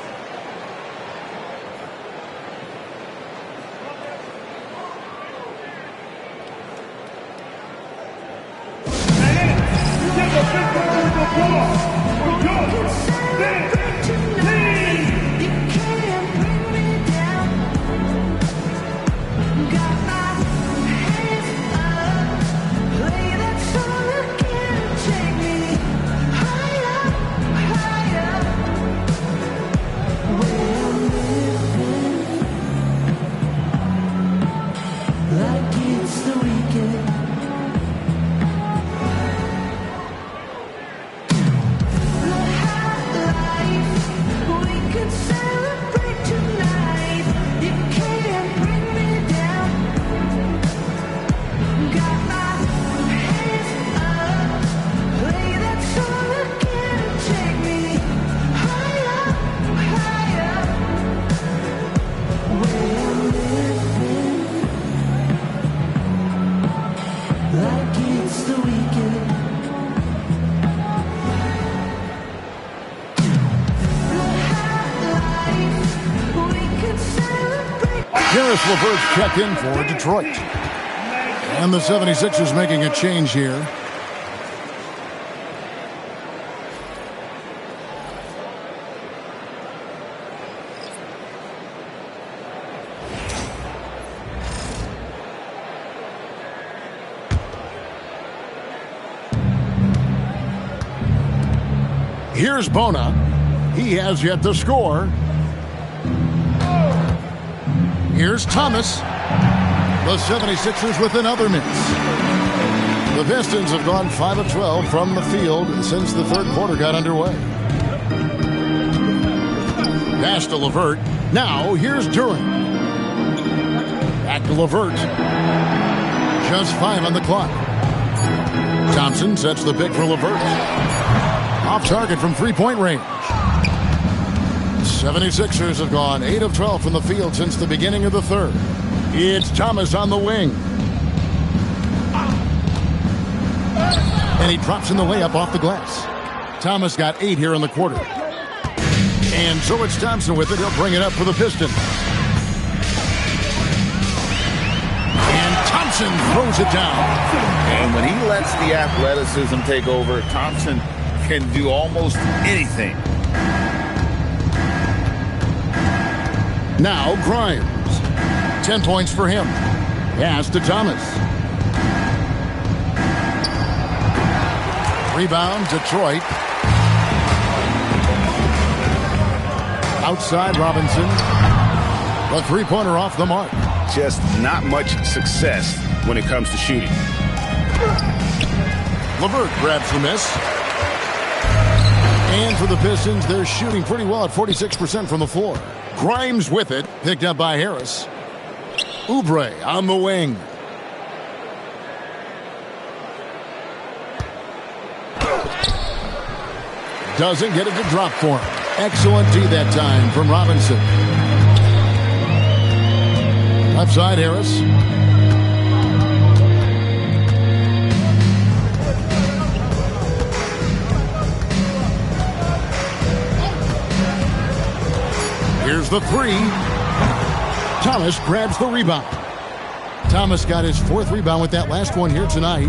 LeVert's checked in for Detroit. And the 76ers making a change here. Here's Bona. He has yet to score. Here's Thomas. The 76ers with another miss. The Pistons have gone 5 of 12 from the field since the third quarter got underway. Pass to LeVert. Now here's Duran. Back to LeVert. Just 5 on the clock. Thompson sets the pick for LeVert. Off target from three-point range. 76ers have gone 8 of 12 from the field since the beginning of the third. It's Thomas on the wing. And he drops in the layup off the glass. Thomas got 8 here in the quarter. And so it's Thompson with it. He'll bring it up for the Pistons. And Thompson throws it down. And when he lets the athleticism take over, Thompson can do almost anything. Now Grimes. 10 points for him. Pass to Thomas. Rebound, Detroit. Outside Robinson. The three-pointer off the mark. Just not much success when it comes to shooting. LeVert grabs the miss. And for the Pistons, they're shooting pretty well at 46% from the floor. Grimes with it, picked up by Harris. Oubre on the wing. Doesn't get it to drop for him. Excellent D that time from Robinson. Left side, Harris. Here's the three. Thomas grabs the rebound. Thomas got his 4th rebound with that last one here tonight.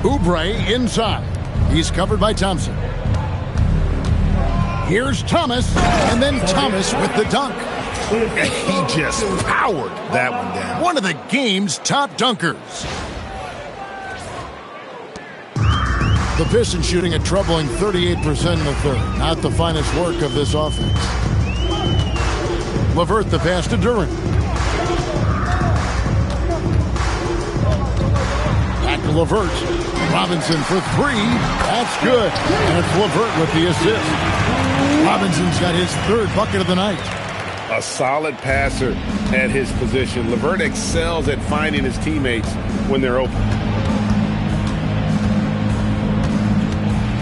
Oubre inside. He's covered by Thompson. Here's Thomas, and then Thomas with the dunk. He just powered that one down. One of the game's top dunkers. The Pistons shooting a troubling 38% in the third. Not the finest work of this offense. LeVert the pass to Duren. Back to LeVert. Robinson for 3. That's good. And it's LeVert with the assist. Robinson's got his 3rd bucket of the night. A solid passer at his position. LeVert excels at finding his teammates when they're open.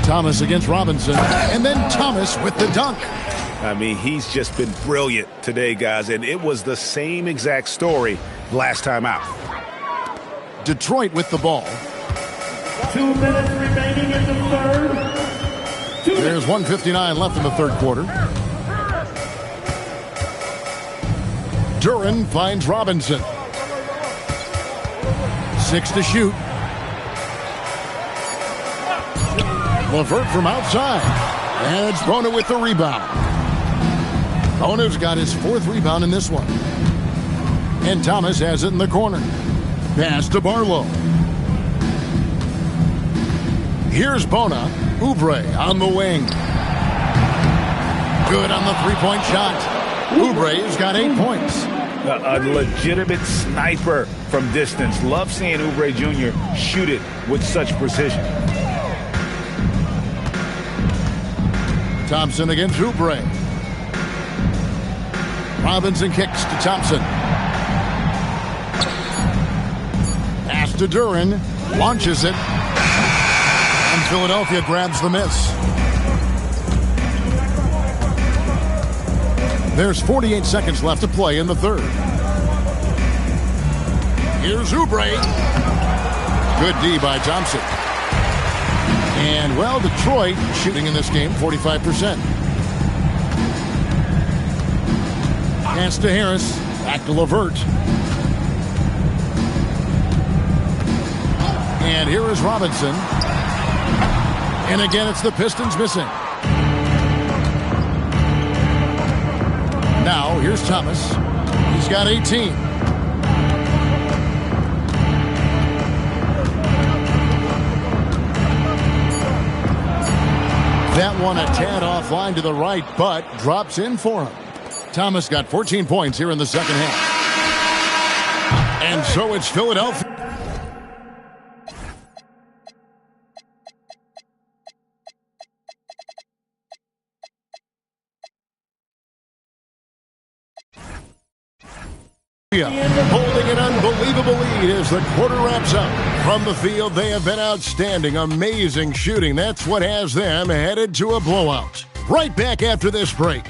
Thomas against Robinson. And then Thomas with the dunk. I mean, he's just been brilliant today, guys. And it was the same exact story last time out. Detroit with the ball. 2 minutes remaining in the third. There's 1:59 left in the third quarter. Duren finds Robinson. 6 to shoot. LeVert from outside. And it's Bona with the rebound. Bona's got his 4th rebound in this one. And Thomas has it in the corner. Pass to Barlow. Here's Bona. Oubre on the wing. Good on the 3-point shot. Oubre's got 8 points. A legitimate sniper from distance. Love seeing Oubre Jr. shoot it with such precision. Thompson against Oubre. Robinson kicks to Thompson. Pass to Duren. Launches it. And Philadelphia grabs the miss. There's 48 seconds left to play in the third. Here's Oubre. Good D by Thompson. And, well, Detroit shooting in this game 45%. Pass to Harris. Back to LeVert. And here is Robinson. And again, it's the Pistons missing. Now, here's Thomas. He's got 18. That one a tad offline to the right, but drops in for him. Thomas got 14 points here in the second half. And so it's Philadelphia. Holding an unbelievable lead as the quarter wraps up. From the field, they have been outstanding, amazing shooting. That's what has them headed to a blowout. Right back after this break.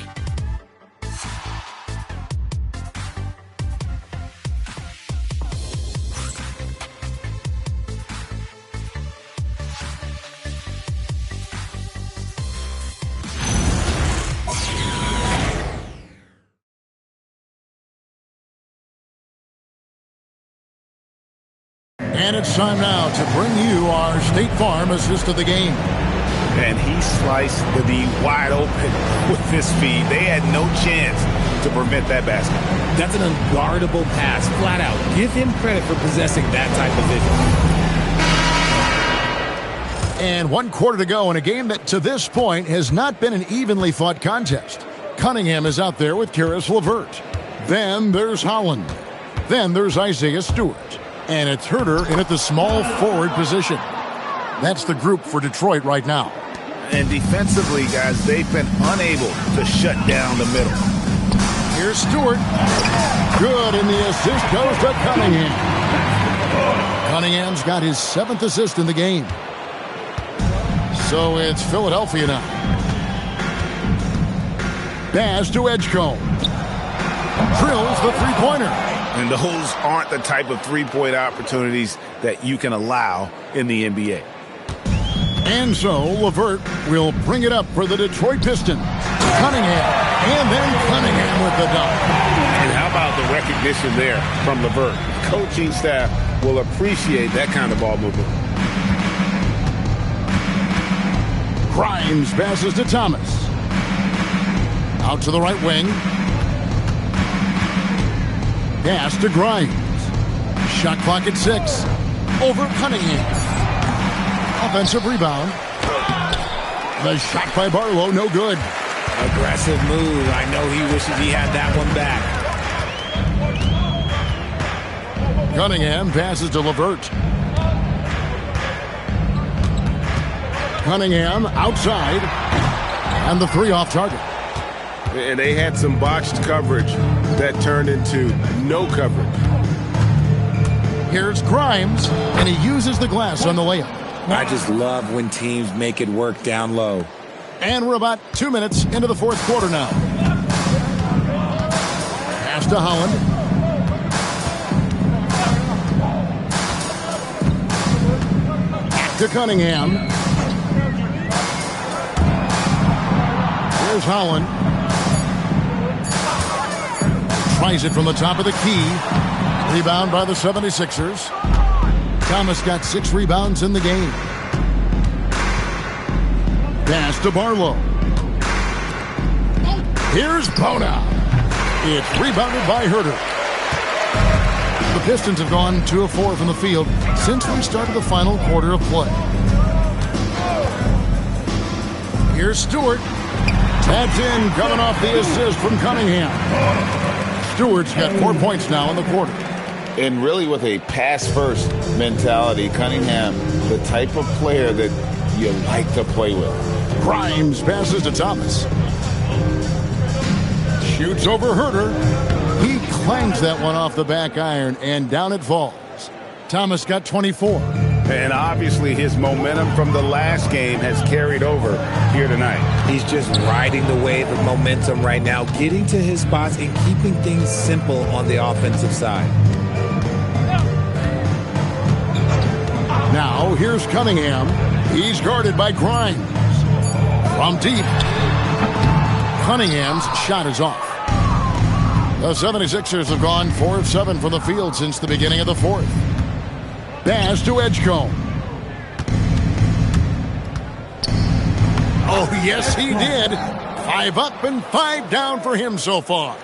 And it's time now to bring you our State Farm assist of the game. And he sliced the D wide open with his feet. They had no chance to prevent that basket. That's an unguardable pass, flat out. Give him credit for possessing that type of vision. And 1 quarter to go in a game that to this point has not been an evenly fought contest. Cunningham is out there with Karis LeVert. Then there's Holland. Then there's Isaiah Stewart. And it's Herter in at the small forward position. That's the group for Detroit right now. And defensively, guys, they've been unable to shut down the middle. Here's Stewart. Good, and the assist goes to Cunningham. Cunningham's got his 7th assist in the game. So it's Philadelphia now. Baz to Edgecombe. Drills the three-pointer. And those aren't the type of three-point opportunities that you can allow in the NBA. And so LeVert will bring it up for the Detroit Pistons. Cunningham, and then Cunningham with the dunk. And how about the recognition there from LeVert? Coaching staff will appreciate that kind of ball movement. Grimes passes to Thomas. Out to the right wing. Pass to Grimes. Shot clock at 6. Over Cunningham. Offensive rebound. The shot by Barlow, no good. Aggressive move. I know he wishes he had that one back. Cunningham passes to LeVert. Cunningham outside. And the 3 off target. And they had some botched coverage that turned into no coverage. Here's Grimes, and he uses the glass on the layup. I just love when teams make it work down low. And we're about 2 minutes into the fourth quarter now. Pass to Holland. Back to Cunningham. Here's Holland. Tries it from the top of the key. Rebound by the 76ers. Thomas got 6 rebounds in the game. Pass to Barlow. Here's Bona. It's rebounded by Herter. The Pistons have gone 2 of 4 from the field since we started the final quarter of play. Here's Stewart. Tapped in, coming off the assist from Cunningham. Stewart's got 4 points now in the quarter. And really with a pass-first mentality, Cunningham, the type of player that you like to play with. Grimes passes to Thomas. Shoots over Herter. He clangs that one off the back iron, and down it falls. Thomas got 24. And obviously his momentum from the last game has carried over here tonight. He's just riding the wave of momentum right now, getting to his spots and keeping things simple on the offensive side. Now, here's Cunningham. He's guarded by Grimes. From deep. Cunningham's shot is off. The 76ers have gone 4 of 7 from the field since the beginning of the fourth. Pass to Edgecombe. Oh, yes, he did. 5 up and 5 down for him so far.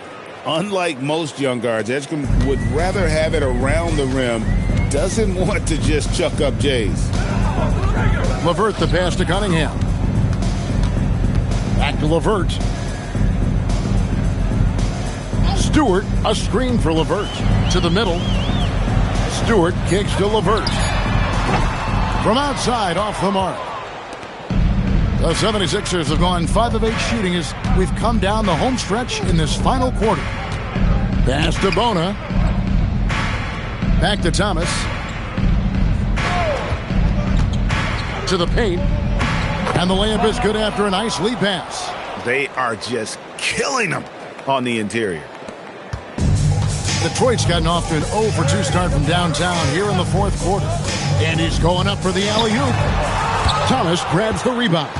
Unlike most young guards, Edgecombe would rather have it around the rim. Doesn't want to just chuck up Jays. LeVert the pass to Cunningham. Back to LeVert. Stewart, a screen for LeVert. To the middle. Stewart kicks to LeVert. From outside, off the mark. The 76ers have gone 5 of 8 shooting as we've come down the home stretch in this final quarter. Pass to Bona. Back to Thomas. To the paint. And the layup is good after a nice lead pass. They are just killing them on the interior. Detroit's gotten off to an 0 for 2 start from downtown here in the fourth quarter. And he's going up for the alley-oop. Thomas grabs the rebound.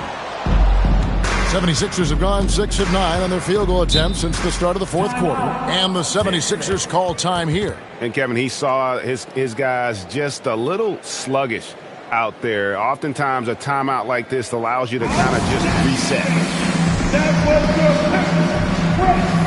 76ers have gone 6 of 9 on their field goal attempts since the start of the fourth quarter. And the 76ers call time here. And Kevin, he saw his guys just a little sluggish out there. Oftentimes a timeout like this allows you to kind of just reset. That was your break.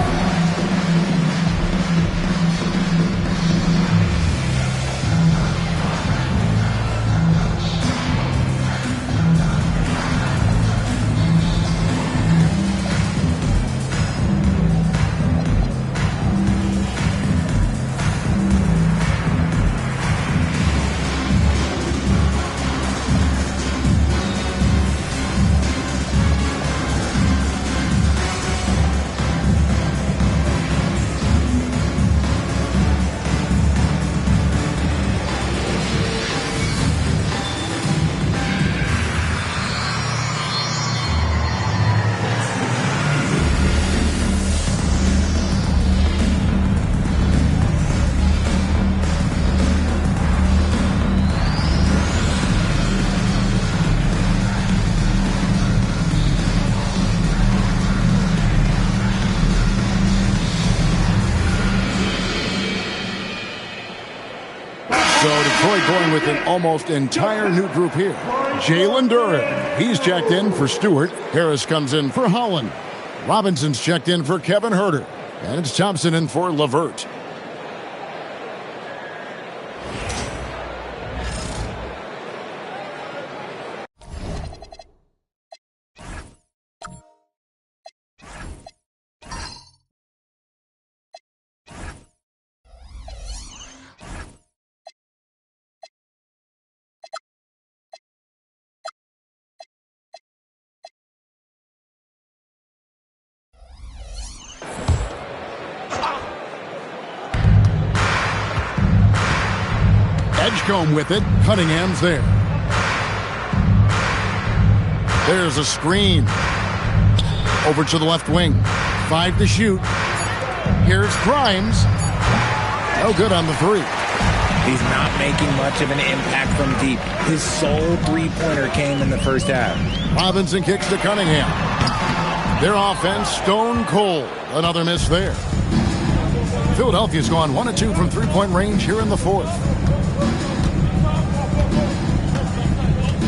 Detroit going with an almost entire new group here. Jalen Duren, he's checked in for Stewart. Harris comes in for Holland. Robinson's checked in for Kevin Huerter. And it's Thompson in for LeVert. Edgecombe with it. Cunningham's there. There's a screen. Over to the left wing. 5 to shoot. Here's Grimes. No good on the 3. He's not making much of an impact from deep. His sole three-pointer came in the first half. Robinson kicks to Cunningham. Their offense stone cold. Another miss there. Philadelphia's gone 1 of 2 from three-point range here in the 4th.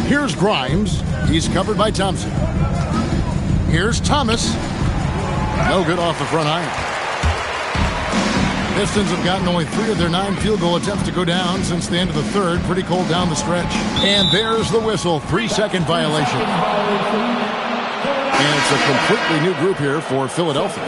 Here's Grimes. He's covered by Thompson. Here's Thomas. No good off the front iron. Pistons have gotten only 3 of their 9 field goal attempts to go down since the end of the 3rd. Pretty cold down the stretch. And there's the whistle. 3-second violation. And it's a completely new group here for Philadelphia.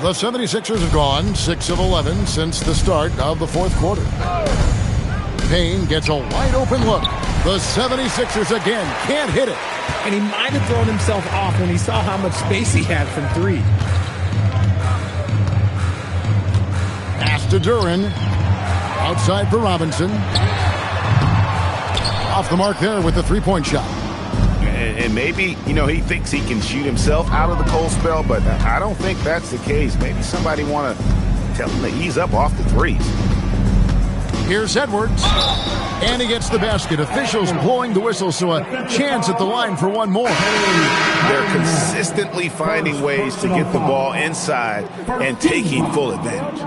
The 76ers have gone 6 of 11 since the start of the 4th quarter. Payne gets a wide-open look. The 76ers again can't hit it. And he might have thrown himself off when he saw how much space he had from 3. Pass to Duren. Outside for Robinson. Off the mark there with the three-point shot. And maybe, he thinks he can shoot himself out of the cold spell, but I don't think that's the case. Maybe somebody want to tell him to ease up off the threes. Here's Edwards. And he gets the basket. Officials blowing the whistle, so a chance at the line for one more. They're consistently finding ways to get the ball inside and taking full advantage.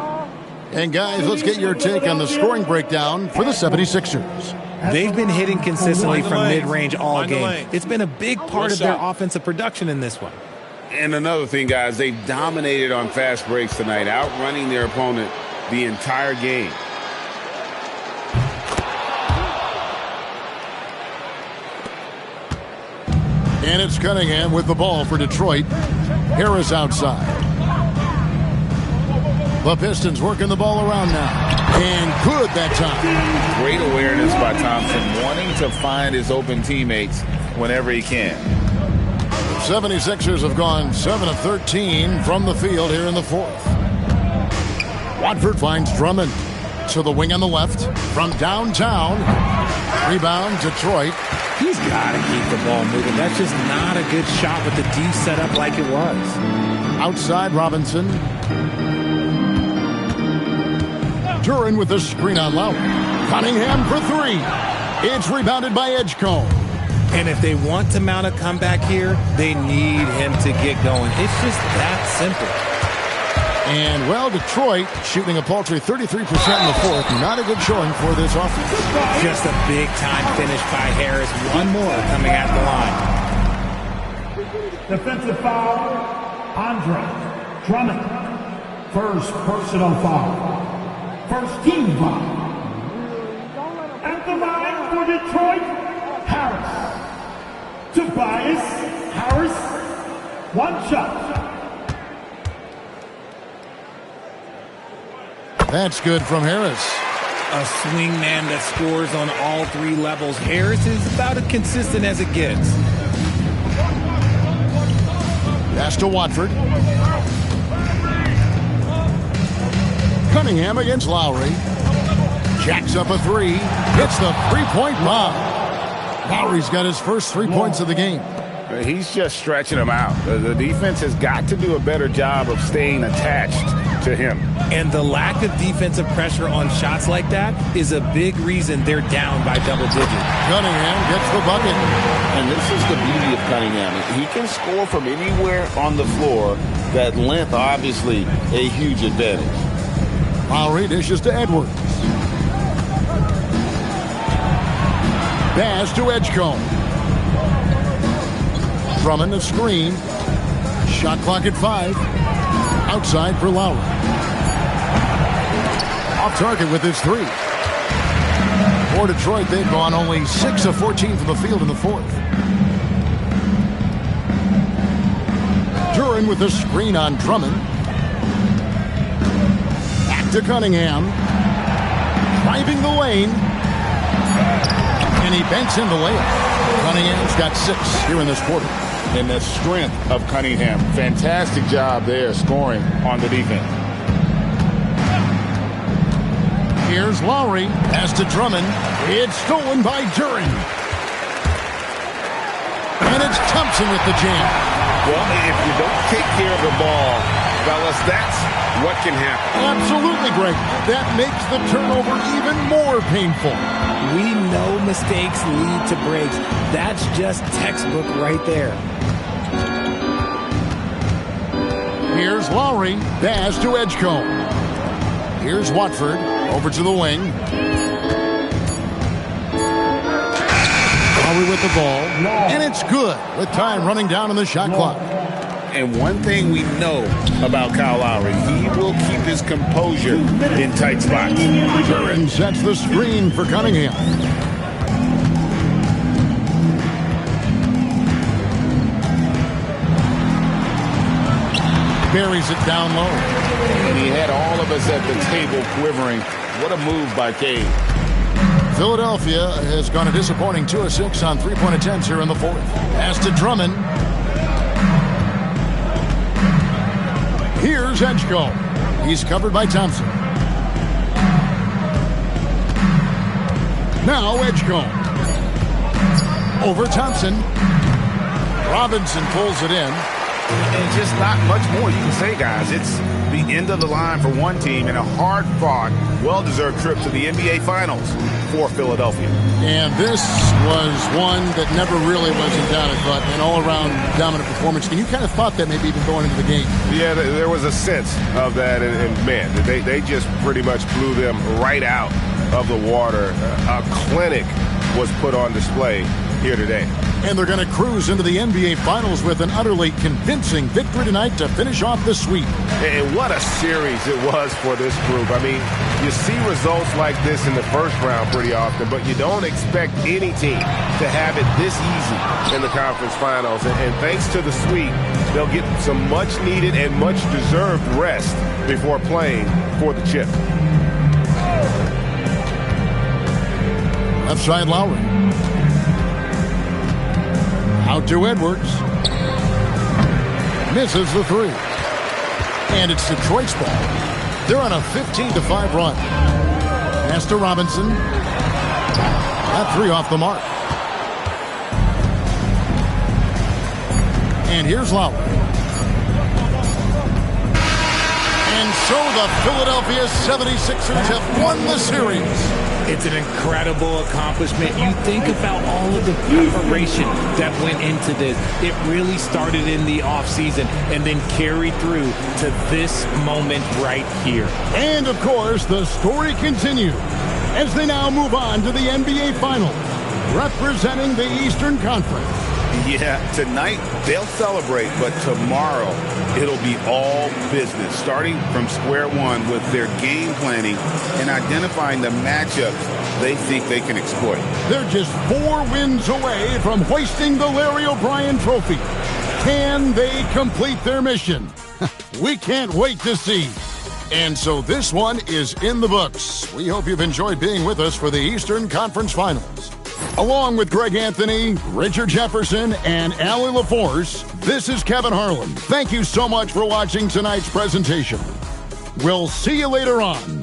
And guys, let's get your take on the scoring breakdown for the 76ers. They've been hitting consistently from mid-range all game. It's been a big part of their offensive production in this one. And another thing, guys, they've dominated on fast breaks tonight, outrunning their opponent the entire game. And it's Cunningham with the ball for Detroit. Harris outside. The Pistons working the ball around now. And good that time. Great awareness by Thompson, wanting to find his open teammates whenever he can. 76ers have gone 7 of 13 from the field here in the 4th. Watford finds Drummond to the wing on the left from downtown. Rebound, Detroit. He's got to keep the ball moving. That's just not a good shot with the D set up like it was. Outside, Robinson. Duren with the screen on Lowry. Cunningham for 3. It's rebounded by Edgecombe. And if they want to mount a comeback here, they need him to get going. It's just that simple. And, well, Detroit shooting a paltry 33% in the 4th. Not a good showing for this offense. Just a big-time finish by Harris. One more coming at the line. Defensive foul, Andre Drummond. First personal foul. First team foul. At the line for Detroit, Harris. Tobias Harris, 1 shot. That's good from Harris. A swingman that scores on all 3 levels. Harris is about as consistent as it gets. Pass to Watford. Cunningham against Lowry. Jacks up a 3. Hits the three-point bomb. Lowry's got his first 3 points of the game. He's just stretching them out. The defense has got to do a better job of staying attached to him. And the lack of defensive pressure on shots like that is a big reason they're down by double digits. Cunningham gets the bucket. And this is the beauty of Cunningham. He can score from anywhere on the floor. That length, obviously, a huge advantage. Lowry dishes to Edwards. Pass to Edgecombe. Drummond a screen. Shot clock at 5. Outside for Lowry. Off target with his 3. For Detroit, they've gone only 6 of 14 from the field in the 4th. Duran with a screen on Drummond. Back to Cunningham. Driving the lane. And he banks in the layup. Cunningham's got 6 here in this quarter. And the strength of Cunningham. Fantastic job there scoring on the defense. Here's Lowry. Pass to Drummond. It's stolen by Duran. And it's Thompson with the jam. Well, if you don't take care of the ball, fellas, that's what can happen. Absolutely, Greg. That makes the turnover even more painful. We know mistakes lead to breaks. That's just textbook right there. Here's Lowry. Pass to Edgecombe. Here's Watford. Over to the wing. Lowry with the ball. And it's good with time running down on the shot clock. And one thing we know about Kyle Lowry, he will keep his composure in tight spots. Duran sets the screen for Cunningham. Buries it down low. And he had all of us at the table quivering. What a move by Cade. Philadelphia has gone a disappointing 2 of 6 on 3-point attempts here in the 4th. Pass to Drummond. Here's Edgecombe. He's covered by Thompson. Now Edgecombe. Over Thompson. Robinson pulls it in. And just not much more you can say, guys. It's the end of the line for one team and a hard-fought, well-deserved trip to the NBA Finals for Philadelphia. And this was one that never really was in doubt, I thought, an all-around dominant performance. And you kind of thought that maybe even going into the game. Yeah, there was a sense of that, and man, they just pretty much blew them right out of the water. A clinic was put on display here today. And they're going to cruise into the NBA Finals with an utterly convincing victory tonight to finish off the sweep. And what a series it was for this group. I mean, you see results like this in the first round pretty often, but you don't expect any team to have it this easy in the conference finals. And thanks to the sweep, they'll get some much-needed and much-deserved rest before playing for the chip. Left side, Lowry. Out to Edwards. Misses the 3. And it's Detroit's ball. They're on a 15-5 run. Pass to Robinson. That 3 off the mark. And here's Lowry. And so the Philadelphia 76ers have won the series. It's an incredible accomplishment. You think about all of the preparation that went into this. It really started in the offseason and then carried through to this moment right here. And, of course, the story continues as they now move on to the NBA Finals, representing the Eastern Conference. Yeah, tonight they'll celebrate, but tomorrow it'll be all business, starting from square one with their game planning and identifying the matchups they think they can exploit. They're just 4 wins away from hoisting the Larry O'Brien Trophy. Can they complete their mission? We can't wait to see. And so this one is in the books. We hope you've enjoyed being with us for the Eastern Conference Finals. Along with Greg Anthony, Richard Jefferson, and Allie LaForce, this is Kevin Harlan. Thank you so much for watching tonight's presentation. We'll see you later on